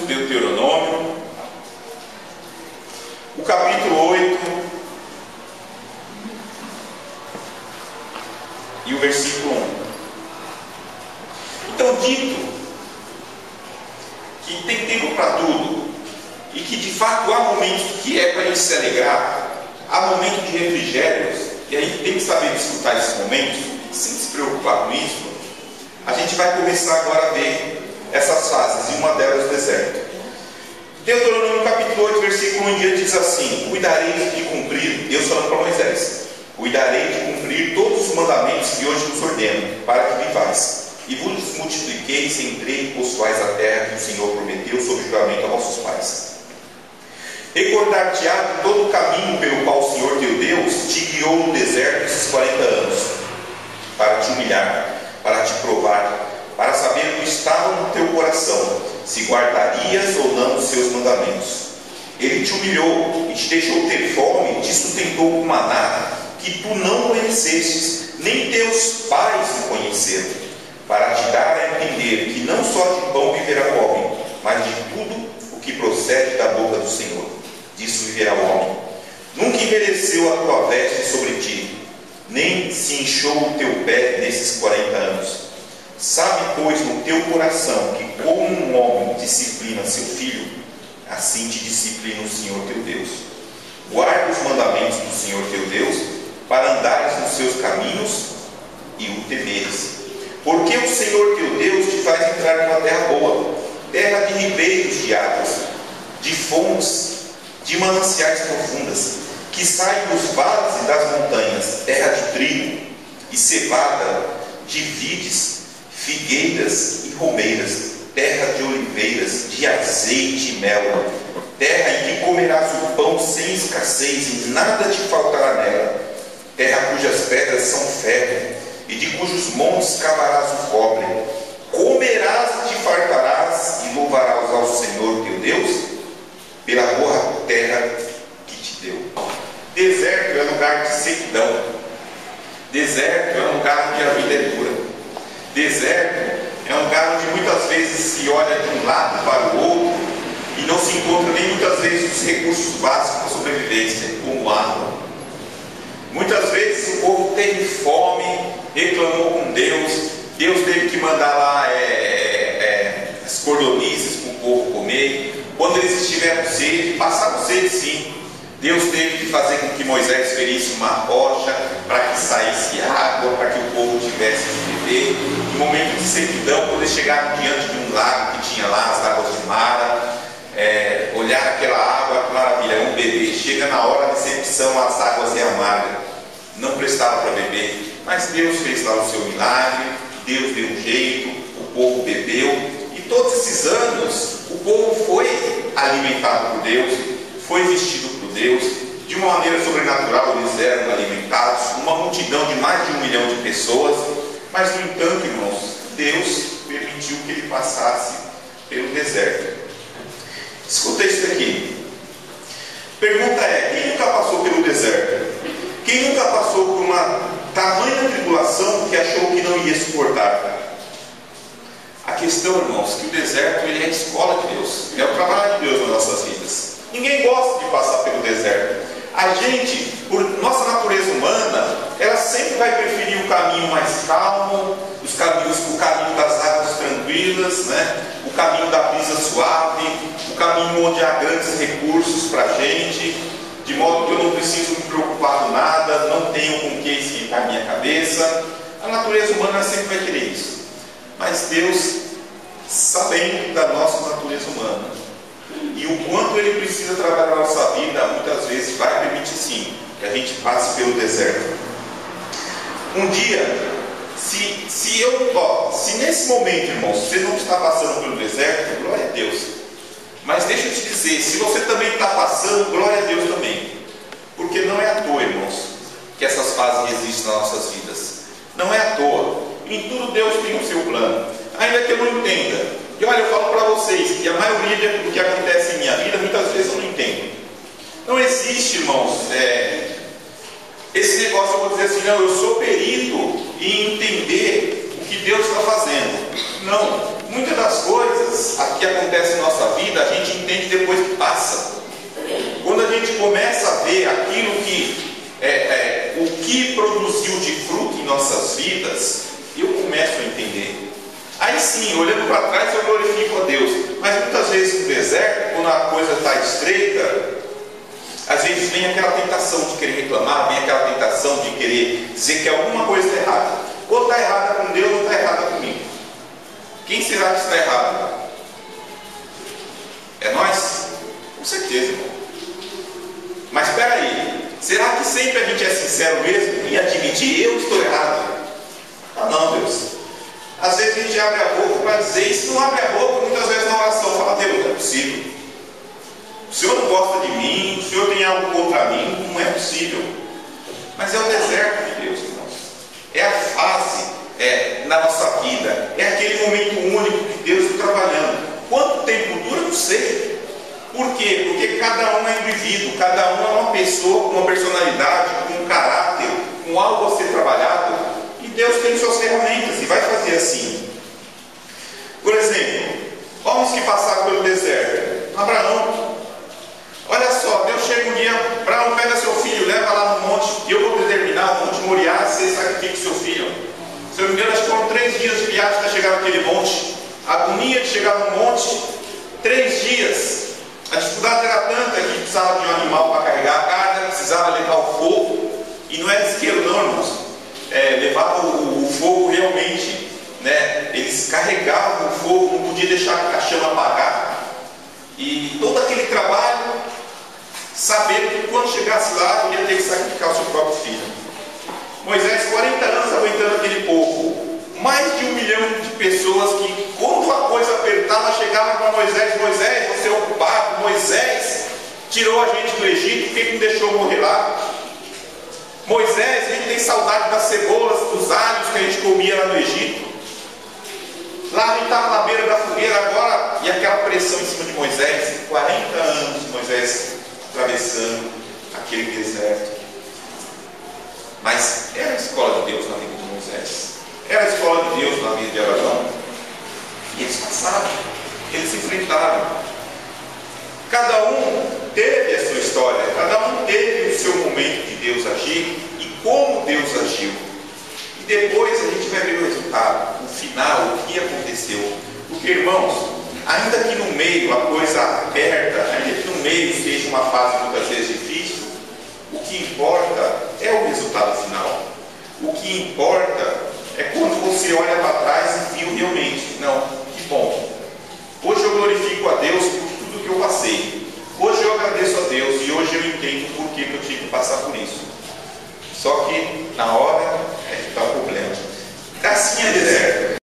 Deuteronômio, o capítulo 8 e o versículo 1. Então, dito que tem tempo para tudo e que de fato há momentos que é para a gente se alegrar, há momentos de refrigérios, e a gente tem que saber desfrutar esses momentos sem se preocupar com isso. A gente vai começar agora a ver essas fases, e uma delas o deserto. Deuteronômio capítulo 8, versículo 1 em diante diz assim: cuidarei de cumprir, Deus falando para Moisés, cuidarei de cumprir todos os mandamentos que hoje nos ordeno, para que vivais, e vos multipliqueis, entrei e possuais a terra que o Senhor prometeu sob juramento a vossos pais. Recordar-te-á de todo o caminho pelo qual o Senhor teu Deus te guiou no deserto esses 40 anos, para te humilhar, para te provar, para saber o que estava no teu coração, se guardarias ou não os seus mandamentos. Ele te humilhou e te deixou ter fome, te sustentou com maná, que tu não conhecestes, nem teus pais o conheceram, para te dar a entender que não só de pão viverá o homem, mas de tudo o que procede da boca do Senhor. Disso viverá o homem. Nunca envelheceu a tua veste sobre ti, nem se inchou o teu pé nesses 40 anos. Sabe, pois, no teu coração que como um homem disciplina seu filho, assim te disciplina o Senhor teu Deus. Guarda os mandamentos do Senhor teu Deus, para andares nos seus caminhos e o temeres. Porque o Senhor teu Deus te faz entrar numa terra boa, terra de ribeiros de águas, de fontes, de mananciais profundas, que saem dos vales e das montanhas, terra de trigo e cevada, de vides, figueiras e romeiras, terra de oliveiras, de azeite e mel, terra em que comerás o pão sem escassez e nada te faltará nela, terra cujas pedras são ferro e de cujos montes cavarás o cobre. Comerás e te fartarás e louvarás ao Senhor teu Deus pela boa terra que te deu. Deserto é lugar de sequidão. Deserto é um lugar onde a vida é dura. Deserto é um lugar onde muitas vezes se olha de um lado para o outro e não se encontra nem muitas vezes os recursos básicos para a sobrevivência, como água. Muitas vezes o povo teve fome, reclamou com Deus, Deus teve que mandar lá as cordonizes para o povo comer. Quando eles estiveram sede, passaram sede sim, Deus teve que fazer com que Moisés ferisse uma rocha para que saísse água, para que o povo tivesse de beber. Em momento de sequidão, quando eles chegaram diante de um lago que tinha lá as águas de Mara, olhar aquela água, maravilha, um bebê. Chega na hora da recepção, as águas é amargas, não prestava para beber, mas Deus fez lá o seu milagre, Deus deu um jeito, o povo bebeu. E todos esses anos, o povo foi alimentado por Deus, foi vestido por Deus, de uma maneira sobrenatural eles eram alimentados, uma multidão de mais de 1 milhão de pessoas, mas no entanto, irmãos, Deus permitiu que ele passasse pelo deserto. Escuta isso aqui. Pergunta é: quem nunca passou pelo deserto? Quem nunca passou por uma tamanha tribulação que achou que não ia suportar? A questão, irmãos, que o deserto ele é a escola de Deus, é o trabalho de Deus nas nossas vidas. Ninguém gosta de passar pelo deserto. A gente, por nossa natureza humana, ela sempre vai preferir o caminho mais calmo, o caminho das águas tranquilas, né? O caminho da brisa suave, o caminho onde há grandes recursos para a gente, de modo que eu não preciso me preocupar com nada, não tenho com que esquentar a minha cabeça. A natureza humana sempre vai querer isso. Mas Deus, sabendo da nossa natureza humana e o quanto Ele precisa trabalhar na nossa vida, muitas vezes vai permitir sim que a gente passe pelo deserto. Um dia, se nesse momento, irmãos, você não está passando pelo deserto, glória a Deus. Mas deixa eu te dizer, se você também está passando, glória a Deus também. Porque não é à toa, irmãos, que essas fases existem nas nossas vidas. Não é à toa. Em tudo Deus tem o seu plano. Ainda que eu não entenda. E olha, eu falo para vocês que a maioria do que acontece em minha vida, muitas vezes eu não entendo. Não existe, irmãos, esse negócio, eu vou dizer assim, não, eu sou perito em entender o que Deus está fazendo. Não. Muitas das coisas que acontecem na nossa vida, a gente entende depois que passa. Quando a gente começa a ver aquilo o que produziu de fruto em nossas vidas, eu começo a entender. Aí sim, olhando para trás, eu glorifico a Deus. Mas muitas vezes no deserto, quando a coisa está estreita, às vezes vem aquela tentação de querer reclamar, vem aquela tentação de querer dizer que alguma coisa está errada. Ou está errada com Deus, ou está errada comigo. Quem será que está errado? É nós? Com certeza, irmão. Mas espera aí, será que sempre a gente é sincero mesmo e admitir eu estou errado? Ah não, Deus. Às vezes a gente abre a boca para dizer, e se não abre a boca, muitas vezes na oração fala, Deus, não é possível. O Senhor não gosta de mim, o Senhor tem algo contra mim, não é possível. Mas é o deserto de Deus, irmãos. É a fase na nossa vida, é aquele momento único que Deus está trabalhando. Quanto tempo dura, não sei. Por quê? Porque cada um é indivíduo, cada um é uma pessoa com uma personalidade, com um caráter, com algo a ser trabalhado. E Deus tem suas ferramentas e vai fazer assim. Por exemplo, homens que passaram pelo deserto. Abraão. Olha só, Deus chega um dia, Abraão, pega seu filho, leva lá no monte, e eu vou determinar o monte Moriá, você sacrifica o seu filho. Se eu não me engano, acho que foram 3 dias de viagem para chegar naquele monte. A agonia de chegar no monte, 3 dias. A dificuldade era tanta que precisava de um animal para carregar a carga, precisava levar o fogo, e não era isqueiro não, irmãos. Levava o fogo realmente, né? Eles carregavam o fogo, não podia deixar a chama apagar. E todo aquele trabalho, sabendo que quando chegasse lá, ia ter que sacrificar o seu próprio filho. Moisés, 40 anos aguentando aquele povo. Mais de 1 milhão de pessoas que, quando a coisa apertava, chegavam para Moisés, Moisés, você é ocupado, Moisés tirou a gente do Egito, por que não deixou morrer lá? Moisés, a gente tem saudade das cebolas, dos alhos que a gente comia lá no Egito. Lá a gente estava na beira da fogueira agora, e aquela pressão em cima de Moisés, 40 anos Moisés atravessando aquele deserto. Mas era a escola de Deus na vida de Moisés, era a escola de Deus na vida de Abraão. E eles passaram, eles se enfrentaram. Cada um teve a sua história, cada um teve o seu momento de Deus agir e como Deus agiu. E depois a gente vai ver o resultado, o final, o que aconteceu. Porque, irmãos, ainda que no meio a coisa aperta, ainda que no meio seja uma fase muitas vezes difícil, o que importa é o resultado final. O que importa é quando você olha para trás e viu realmente, não, que bom. Hoje eu glorifico a Deus por tudo que eu passei. Hoje eu agradeço a Deus e hoje eu entendo por que eu tive que passar por isso. Só que na hora é que está o problema. Gracinha deserta.